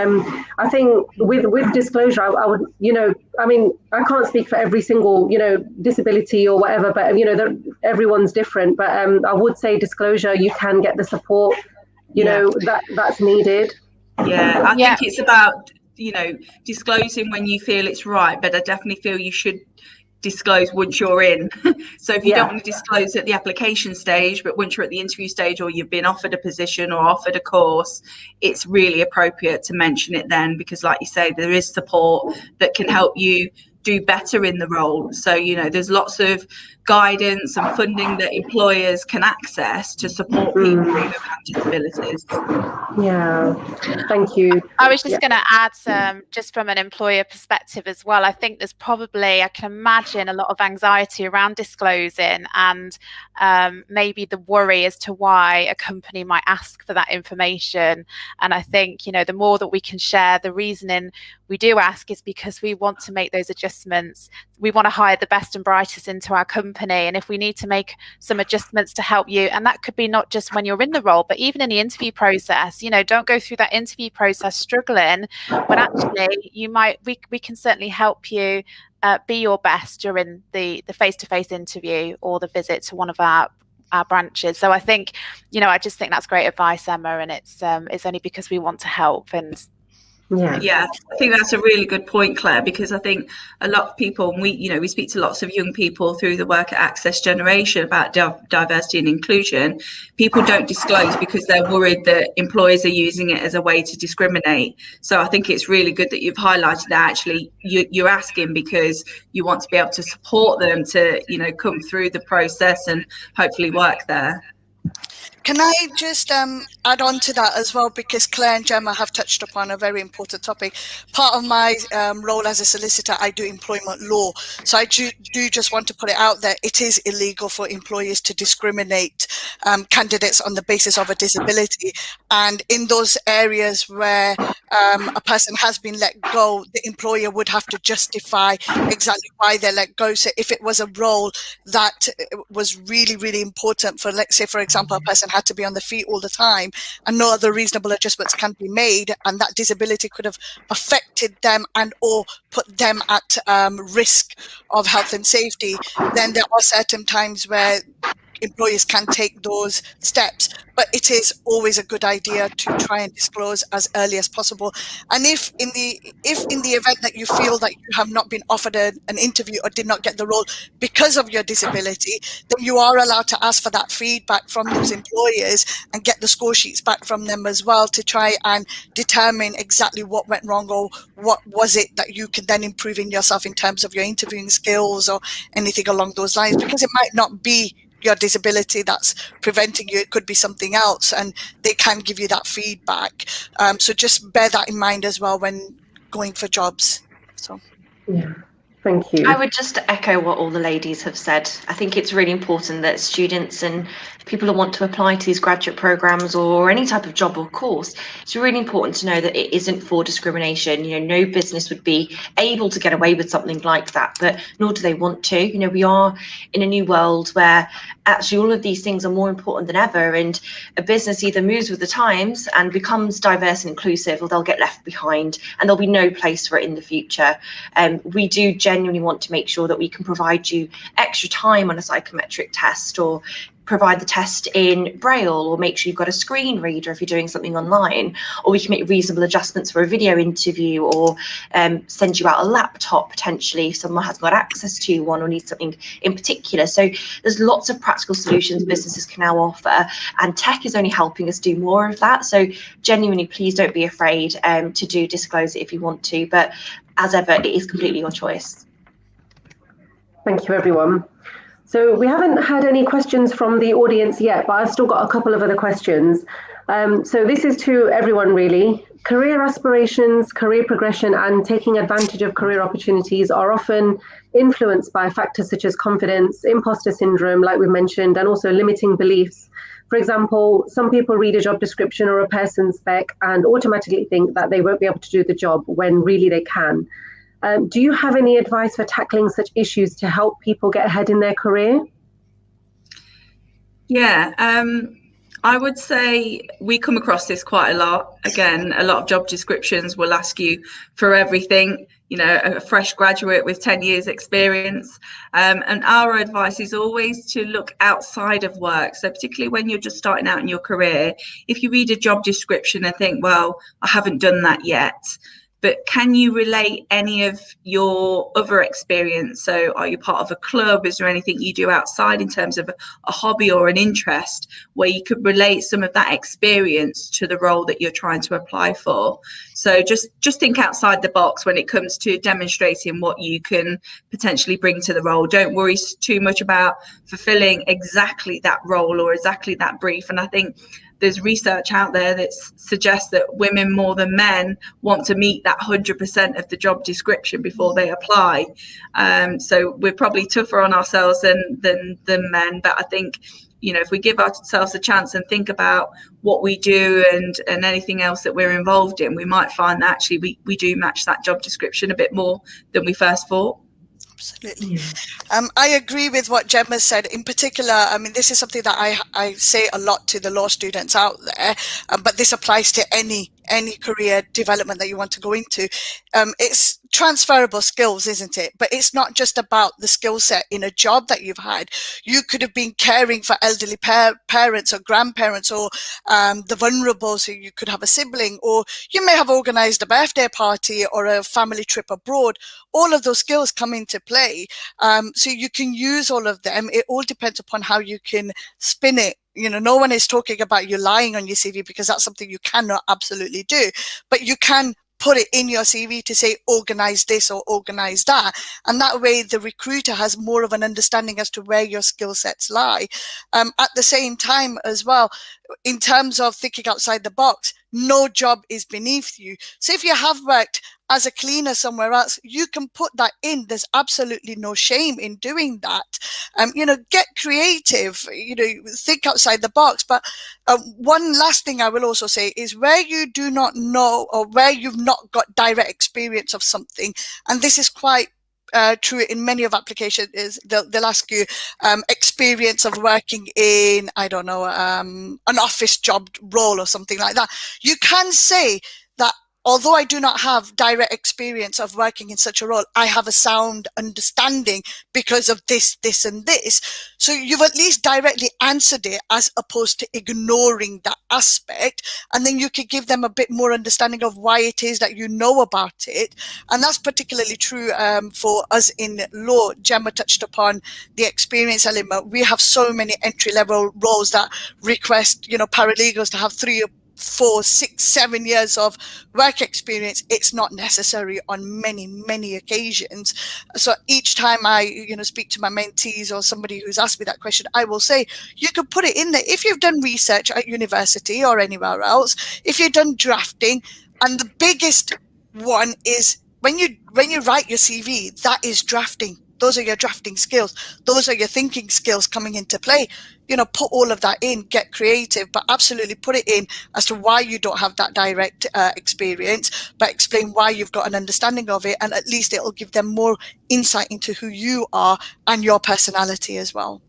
I think with disclosure, I would, I can't speak for every single, disability or whatever, but, everyone's different. But I would say disclosure, you can get the support, that's needed. Yeah, I think it's about, disclosing when you feel it's right, but I definitely feel you should disclose once you're in. So if you don't want to disclose at the application stage, but once you're at the interview stage or you've been offered a position or offered a course, it's really appropriate to mention it then, because like you say, there is support that can help you do better in the role. So, you know, there's lots of guidance and funding that employers can access to support people who have disabilities. Yeah, thank you. I was just going to add, just from an employer perspective as well, I think there's probably, I can imagine, a lot of anxiety around disclosing, and maybe the worry as to why a company might ask for that information. And I think, you know, the more that we can share, the reasoning we do ask is because we want to make those adjustments. We want to hire the best and brightest into our company. And if we need to make some adjustments to help you, and that could be not just when you're in the role, but even in the interview process, you know, don't go through that interview process struggling when actually we can certainly help you be your best during the face-to-face interview or the visit to one of our branches. So I think, you know, I just think that's great advice, Emma, and it's only because we want to help. And yeah, I think that's a really good point, Claire, because I think a lot of people, and we speak to lots of young people through the work at Access Generation about diversity and inclusion. People don't disclose because they're worried that employers are using it as a way to discriminate. So I think it's really good that you've highlighted that actually you're asking because you want to be able to support them to, you know, come through the process and hopefully work there. Can I just add on to that as well, because Claire and Gemma have touched upon a very important topic. Part of my role as a solicitor, I do employment law. So I do just want to put it out there. It is illegal for employers to discriminate candidates on the basis of a disability. And in those areas where a person has been let go, the employer would have to justify exactly why they're let go. So if it was a role that was really, really important for, let's say, for example, a person had to be on the feet all the time and no other reasonable adjustments can be made, and that disability could have affected them and or put them at risk of health and safety, then there are certain times where employers can take those steps. But it is always a good idea to try and disclose as early as possible. And if in the event that you feel that you have not been offered an interview or did not get the role because of your disability, then you are allowed to ask for that feedback from those employers and get the score sheets back from them as well, to try and determine exactly what went wrong or what was it that you can then improve in yourself in terms of your interviewing skills or anything along those lines, because it might not be your disability that's preventing you, it could be something else, and they can give you that feedback. So just bear that in mind as well when going for jobs. So yeah, thank you. I would just echo what all the ladies have said. I think it's really important that students and people who want to apply to these graduate programs or any type of job or course, it's really important to know that it isn't for discrimination. You know, no business would be able to get away with something like that, but nor do they want to. You know, we are in a new world where actually all of these things are more important than ever, and a business either moves with the times and becomes diverse and inclusive, or they'll get left behind and there'll be no place for it in the future. We do genuinely want to make sure that we can provide you extra time on a psychometric test, or provide the test in Braille, or make sure you've got a screen reader if you're doing something online, or we can make reasonable adjustments for a video interview, or send you out a laptop potentially if someone has got access to one or needs something in particular. So there's lots of practical solutions businesses can now offer, and tech is only helping us do more of that. So genuinely, please don't be afraid to do disclose it if you want to, but as ever, it is completely your choice. Thank you, everyone. So we haven't had any questions from the audience yet, but I've still got a couple of other questions. So this is to everyone, really. Career aspirations, career progression, and taking advantage of career opportunities are often influenced by factors such as confidence, imposter syndrome, like we mentioned, and also limiting beliefs. For example, some people read a job description or a person's spec and automatically think that they won't be able to do the job when really they can. Do you have any advice for tackling such issues to help people get ahead in their career? Yeah, I would say we come across this quite a lot. Again, a lot of job descriptions will ask you for everything, you know, a fresh graduate with 10 years experience. And our advice is always to look outside of work. So particularly when you're just starting out in your career, if you read a job description and think, well, I haven't done that yet, but can you relate any of your other experience? So are you part of a club? Is there anything you do outside in terms of a hobby or an interest where you could relate some of that experience to the role that you're trying to apply for? So just think outside the box when it comes to demonstrating what you can potentially bring to the role. Don't worry too much about fulfilling exactly that role or exactly that brief. And I think there's research out there that suggests that women more than men want to meet that 100% of the job description before they apply. So we're probably tougher on ourselves than men. But I think, if we give ourselves a chance and think about what we do and anything else that we're involved in, we might find that actually we do match that job description a bit more than we first thought. Absolutely. I agree with what Gemma said. In particular, I mean, this is something that I say a lot to the law students out there, but this applies to any career development that you want to go into. It's transferable skills, isn't it? But it's not just about the skill set in a job that you've had. You could have been caring for elderly parents or grandparents, or the vulnerable, so you could have a sibling, or you may have organized a birthday party or a family trip abroad. All of those skills come into play. So you can use all of them. It all depends upon how you can spin it. No one is talking about you lying on your CV, because that's something you cannot absolutely do, but you can put it in your CV to say, organize this or organize that. And that way the recruiter has more of an understanding as to where your skill sets lie. At the same time as well, in terms of thinking outside the box, no job is beneath you. So if you have worked as a cleaner somewhere else, you can put that in. There's absolutely no shame in doing that. Get creative, think outside the box. But one last thing I will also say is, where you do not know, or where you've not got direct experience of something, and this is quite true in many of applications, is they'll ask you experience of working in, I don't know, an office job role or something like that. You can say that, although I do not have direct experience of working in such a role, I have a sound understanding because of this, this, and this. So you've at least directly answered it, as opposed to ignoring that aspect. And then you could give them a bit more understanding of why it is that you know about it. And that's particularly true for us in law. Gemma touched upon the experience element. We have so many entry-level roles that request, paralegals to have 3 or 4, 6, 7 years of work experience. It's not necessary on many occasions. So each time I speak to my mentees or somebody who's asked me that question, I will say, you can put it in there if you've done research at university or anywhere else, if you've done drafting. And the biggest one is when you write your CV, that is drafting. Those are your drafting skills. Those are your thinking skills coming into play. Put all of that in, get creative, but absolutely put it in as to why you don't have that direct experience, but explain why you've got an understanding of it. And at least it'll give them more insight into who you are and your personality as well.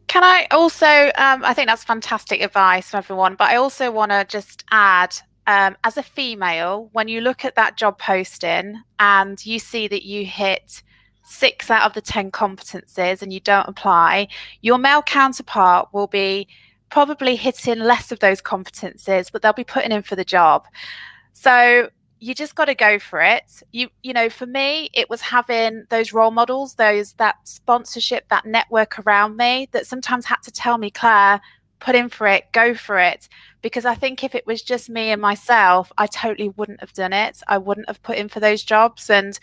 Can I also, I think that's fantastic advice for everyone, but I also want to just add, as a female, when you look at that job posting and you see that you hit 6 out of the 10 competencies and you don't apply, your male counterpart will be probably hitting less of those competencies, but they'll be putting in for the job. So you just got to go for it. For me, it was having those role models, that sponsorship, that network around me that sometimes had to tell me, Claire, put in for it, go for it. Because I think if it was just me and myself, I totally wouldn't have done it. I wouldn't have put in for those jobs. And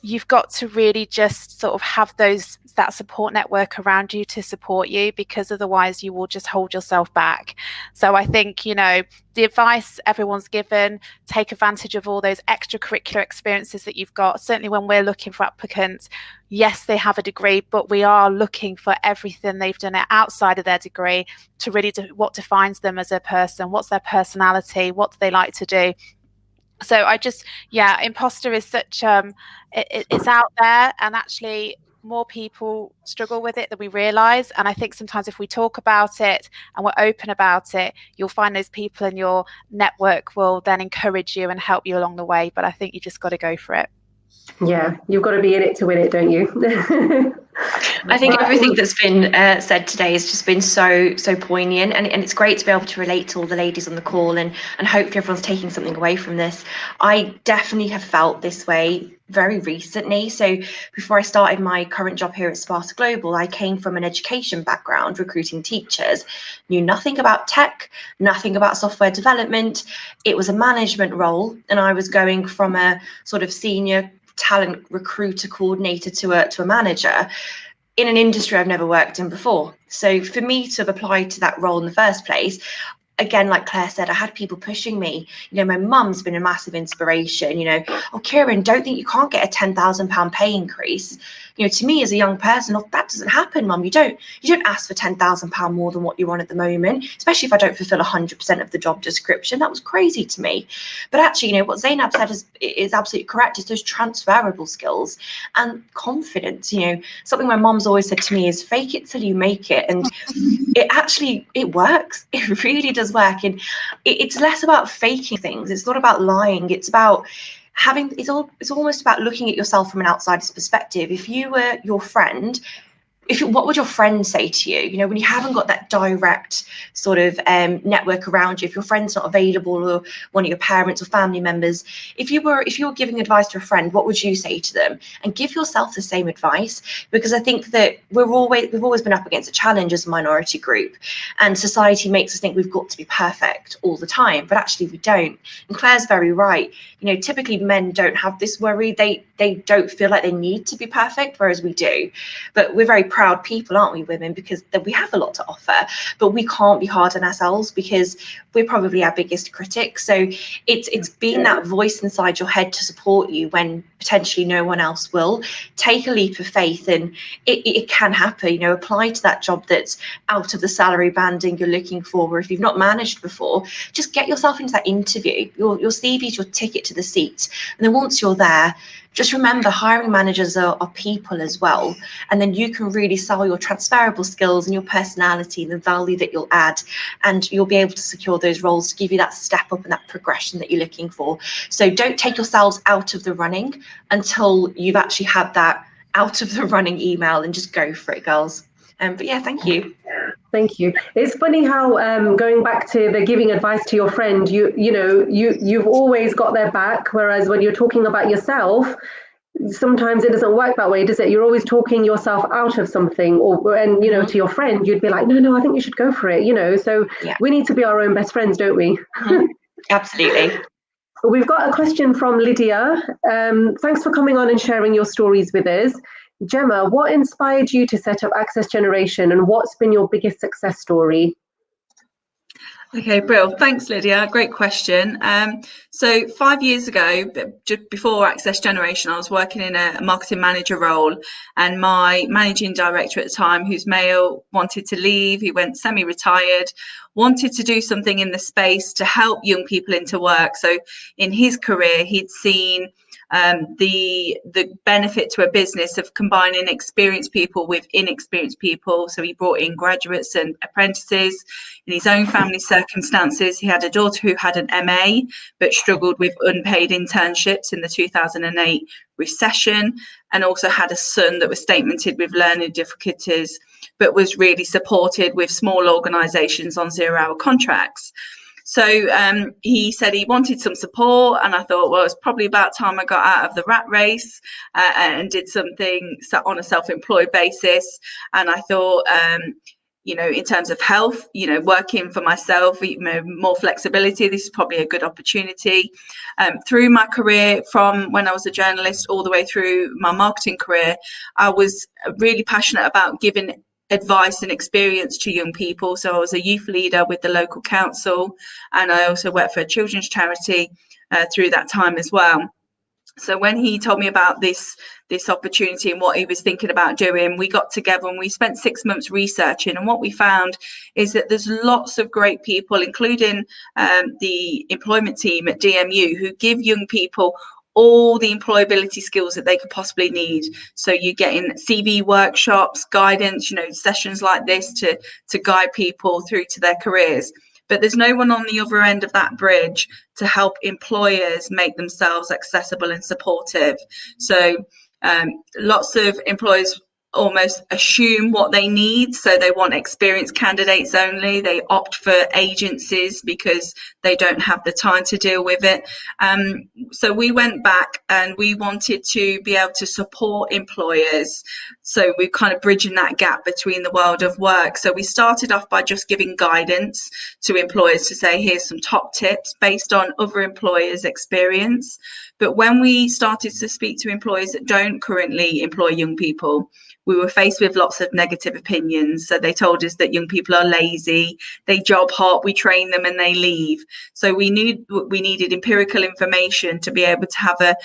you've got to really just sort of have that support network around you to support you, because otherwise you will just hold yourself back. So I think, the advice everyone's given, take advantage of all those extracurricular experiences that you've got. Certainly when we're looking for applicants, yes, they have a degree, but we are looking for everything they've done outside of their degree to really do what defines them as a person, what's their personality, what do they like to do. So imposter is such, it's out there, and actually more people struggle with it than we realize. And I think sometimes if we talk about it and we're open about it, you'll find those people in your network will then encourage you and help you along the way. But I think you just got to go for it. Yeah, you've got to be in it to win it, don't you? I think everything that's been said today has just been so poignant, and it's great to be able to relate to all the ladies on the call, and hopefully everyone's taking something away from this. I definitely have felt this way very recently. So before I started my current job here at Sparta Global, I came from an education background, recruiting teachers, knew nothing about tech, nothing about software development. It was a management role, and I was going from a sort of senior talent recruiter coordinator to a manager in an industry I've never worked in before. So for me to have applied to that role in the first place, again, like Claire said, I had people pushing me. You know, my mum's been a massive inspiration. You know, oh, Kiran, don't think you can't get a £10,000 pay increase. You know, to me as a young person, oh, that doesn't happen, Mum. You don't ask for £10,000 more than what you're on at the moment, especially if I don't fulfil 100% of the job description. That was crazy to me. But actually, you know, what Zainab said is absolutely correct. Is those transferable skills and confidence. You know, something my mum's always said to me is fake it till you make it. And it works. It really does work. And it's less about faking things. It's not about lying. It's about it's almost about looking at yourself from an outsider's perspective. If you were your friend, what would your friend say to you? You know, when you haven't got that direct sort of network around you, if your friend's not available, or one of your parents or family members, if you were giving advice to a friend, what would you say to them? And give yourself the same advice, because I think that we've always been up against a challenge as a minority group, and society makes us think we've got to be perfect all the time, but actually we don't. And Claire's very right. You know, typically men don't have this worry. They don't feel like they need to be perfect, whereas we do. But we're very proud people, aren't we, women, because we have a lot to offer, but we can't be hard on ourselves because we're probably our biggest critic. So it's being that voice inside your head to support you when potentially no one else will. Take a leap of faith, and it can happen. You know, apply to that job that's out of the salary banding you're looking for, or if you've not managed before, just get yourself into that interview. Your CV is your ticket to the seat, and then once you're there, just remember, hiring managers are people as well. And then you can really sell your transferable skills and your personality and the value that you'll add. And you'll be able to secure those roles to give you that step up and that progression that you're looking for. So don't take yourselves out of the running until you've actually had that out of the running email, and just go for it, girls. But yeah, thank you. Thank you. It's funny how going back to the giving advice to your friend, you've always got their back, whereas when you're talking about yourself, sometimes it doesn't work that way, does it? You're always talking yourself out of something, and you know, to your friend, you'd be like, no, I think you should go for it. You know, so we need to be our own best friends, don't we? Absolutely. We've got a question from Lydia. Thanks for coming on and sharing your stories with us. Gemma, what inspired you to set up Access Generation, and what's been your biggest success story? Okay, Brill. Thanks, Lydia. Great question. So 5 years ago, just before Access Generation, I was working in a marketing manager role, and my managing director at the time, who's male, wanted to leave. He went semi-retired, wanted to do something in the space to help young people into work. So in his career, he'd seen the benefit to a business of combining experienced people with inexperienced people. So he brought in graduates and apprentices. In his own family circumstances, he had a daughter who had an MA but struggled with unpaid internships in the 2008 recession, and also had a son that was statemented with learning difficulties but was really supported with small organisations on 0-hour contracts. So he said he wanted some support, and I thought, well, it's probably about time I got out of the rat race and did something on a self-employed basis. And I thought, you know, in terms of health, you know, working for myself, you know, more flexibility, this is probably a good opportunity. Through my career, from when I was a journalist all the way through my marketing career, I was really passionate about giving advice and experience to young people. So I was a youth leader with the local council, and I also worked for a children's charity through that time as well. So when he told me about this opportunity and what he was thinking about doing, we got together and we spent 6 months researching. And what we found is that there's lots of great people, including the employment team at DMU, who give young people all the employability skills that they could possibly need. So you get in CV workshops, guidance, you know, sessions like this to guide people through to their careers. But there's no one on the other end of that bridge to help employers make themselves accessible and supportive. So lots of employers almost assume what they need. So they want experienced candidates only. They opt for agencies because they don't have the time to deal with it. So we went back and we wanted to be able to support employers. So we're kind of bridging that gap between the world of work. So we started off by just giving guidance to employers to say, here's some top tips based on other employers' experience. But when we started to speak to employers that don't currently employ young people, we were faced with lots of negative opinions. So they told us that young people are lazy, they job hop, we train them and they leave. So we needed empirical information to be able to have a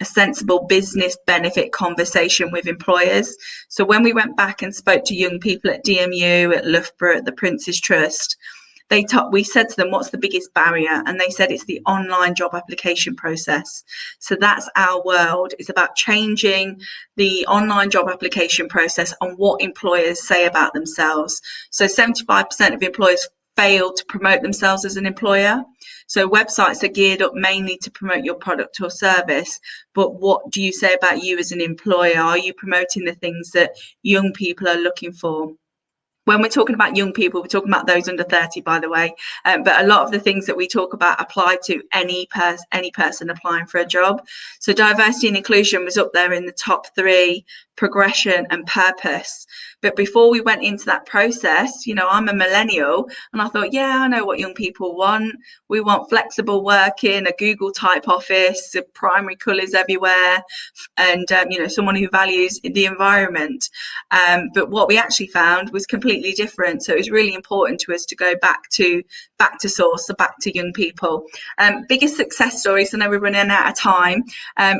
sensible business benefit conversation with employers. So when we went back and spoke to young people at DMU, at Loughborough, at the Prince's Trust, we said to them, what's the biggest barrier? And they said it's the online job application process. So that's our world. It's about changing the online job application process and what employers say about themselves. So 75% of employers fail to promote themselves as an employer. So websites are geared up mainly to promote your product or service. But what do you say about you as an employer? Are you promoting the things that young people are looking for? When we're talking about young people, we're talking about those under 30, by the way. But a lot of the things that we talk about apply to any person applying for a job. So diversity and inclusion was up there in the top 3, progression and purpose. But before we went into that process, you know, I'm a millennial and I thought, yeah, I know what young people want. We want flexible working, a Google type office, primary colours everywhere, and, you know, someone who values the environment. But what we actually found was completely different. So it was really important to us to go back to source, so back to young people. Biggest success stories, I know we're running out of time,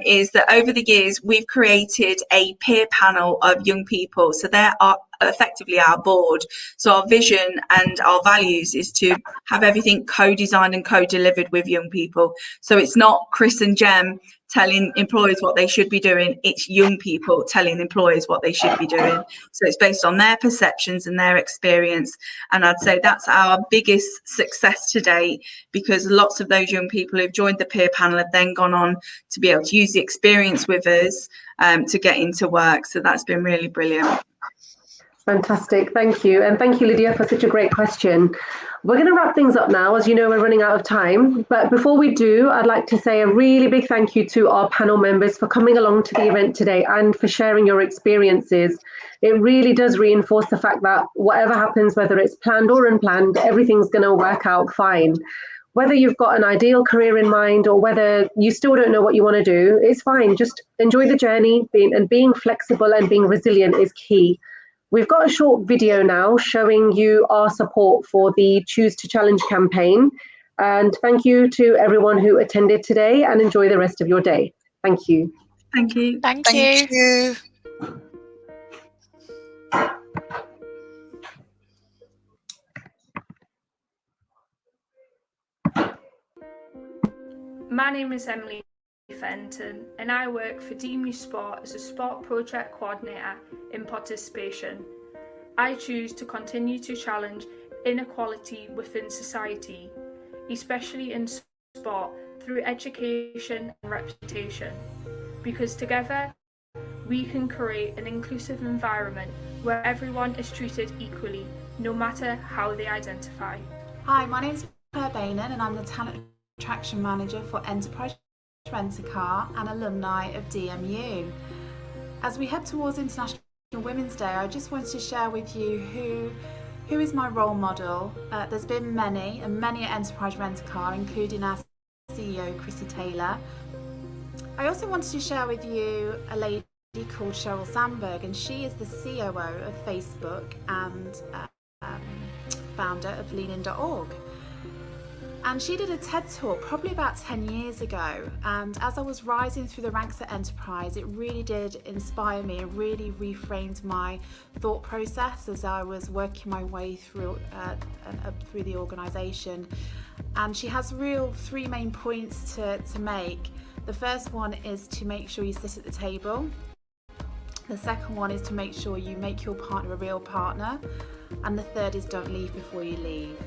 is that over the years we've created a peer panel of young people. So there are effectively our board. So our vision and our values is to have everything co-designed and co-delivered with young people. So it's not Chris and Jem telling employers what they should be doing, it's young people telling employers what they should be doing. So it's based on their perceptions and their experience. And I'd say that's our biggest success to date, because lots of those young people who've joined the peer panel have then gone on to be able to use the experience with us to get into work. So that's been really brilliant. Fantastic, thank you. And thank you, Lydia, for such a great question. We're going to wrap things up now. As you know, we're running out of time. But before we do, I'd like to say a really big thank you to our panel members for coming along to the event today and for sharing your experiences. It really does reinforce the fact that whatever happens, whether it's planned or unplanned, everything's going to work out fine. Whether you've got an ideal career in mind or whether you still don't know what you want to do, it's fine. Just enjoy the journey, being flexible and being resilient is key. We've got a short video now showing you our support for the Choose to Challenge campaign. And thank you to everyone who attended today, and enjoy the rest of your day. Thank you. Thank you. Thank you. My name is Emily Fenton and I work for DMU Sport as a sport project coordinator in participation. I choose to continue to challenge inequality within society, especially in sport, through education and representation, because together we can create an inclusive environment where everyone is treated equally, no matter how they identify. Hi, my name's Claire Bainan and I'm the Talent Attraction Manager for Enterprise Rent-A-Car and alumni of DMU. As we head towards International Women's Day, I just wanted to share with you who is my role model. There's been many at Enterprise Rent-A-Car, including our CEO, Chrissy Taylor. I also wanted to share with you a lady called Sheryl Sandberg, and she is the COO of Facebook and founder of leanin.org. And she did a TED Talk probably about 10 years ago, and as I was rising through the ranks at Enterprise, it really did inspire me and really reframed my thought process as I was working my way through through the organisation. And she has three main points to make. The first one is to make sure you sit at the table. The second one is to make sure you make your partner a real partner. And the third is don't leave before you leave.